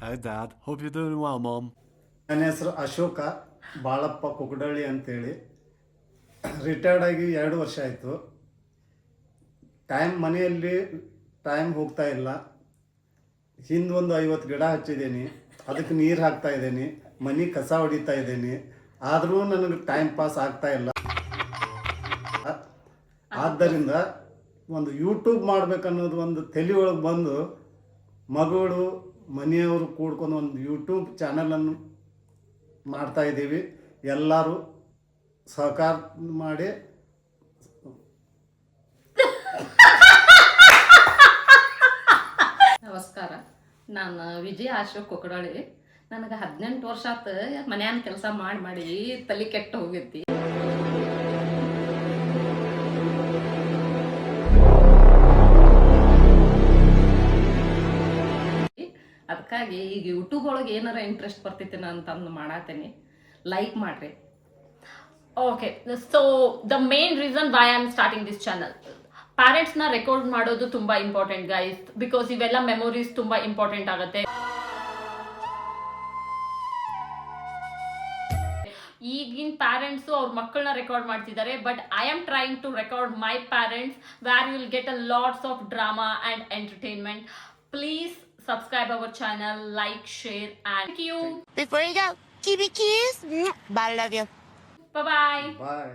Hi, Dad. Hope you're doing well, Mom. ನನ್ನ ಹೆಸರು ಅಶೋಕ ಬಾಳಪ್ಪ ಕುಕಡಳ್ಳಿ ಅಂತೇಳಿ. ರಿಟೈರ್ಡ್ ಆಗಿ 2 ವರ್ಷ ಆಯಿತು. ಮನೆಯಲ್ಲಿ ಟೈಮ್ ಹೋಗ್ತಾ ಇಲ್ಲ. ಹಿಂದೊಂದು 50 ಗಿಡ ಹಚ್ಚಿದ್ದೀನಿ, ಅದಕ್ಕೆ ನೀರು ಹಾಕ್ತಾ ಇದ್ದೀನಿ, ಮನೆ ಕಸ ಹೊಡಿತಾ ಇದ್ದೀನಿ. ಆದರೂ ನನಗೆ ಟೈಮ್ ಪಾಸ್ ಆಗ್ತಾ ಇಲ್ಲ. ಆದ್ದರಿಂದ ಒಂದು ಯೂಟ್ಯೂಬ್ ಮಾಡ್ಬೇಕನ್ನೋದು ಒಂದು ತಲೆ ಒಳಗೆ ಬಂದು ಮಗಳು ಮನೆಯವರು ಕೂಡ್ಕೊಂಡು ಒಂದು ಯೂಟ್ಯೂಬ್ ಚಾನಲನ್ನು ಮಾಡ್ತಾ ಇದ್ದೀವಿ. ಎಲ್ಲರೂ ಸಹಕಾರ ಮಾಡಿ. ನಮಸ್ಕಾರ, ನಾನು ವಿಜಯ ಅಶೋಕ್ ಕೊಕಡಳ್ಳಿ. ನನಗೆ 18 ವರ್ಷ ಆತು ಮನ್ಯಾನ ಕೆಲಸ ಮಾಡಿ ತಲೆ ಕೆಟ್ಟು ಹೋಗೈತಿ. ಅದಕ್ಕಾಗಿ ಈಗ ಯೂಟ್ಯೂಬ್ ಒಳಗೆ ಏನಾರ ಇಂಟ್ರೆಸ್ಟ್ ಬರ್ತೈತಿ ಅಂತಂದು ಮಾಡಾತೇನೆ. ಲೈಕ್ ಮಾಡ್ರಿ. Okay, so the main reason why I'm starting this channel, parents na record ಮಾಡೋದು ತುಂಬಾ ಇಂಪಾರ್ಟೆಂಟ್ ಗೈಸ್, ಬಿಕಾಸ್ ಇವೆಲ್ಲ ಮೆಮೊರೀಸ್ ತುಂಬಾ ಇಂಪಾರ್ಟೆಂಟ್ ಆಗುತ್ತೆ. ಈಗಿನ ಪ್ಯಾರೆಂಟ್ಸು ಅವ್ರ ಮಕ್ಕಳನ್ನ ರೆಕಾರ್ಡ್ ಮಾಡ್ತಿದ್ದಾರೆ, but I am trying to record my parents where you will get a lots of drama and entertainment. Please subscribe our channel, like, share, and thank you. Before you go, give me a kiss. Bye, love you. Bye bye. Bye.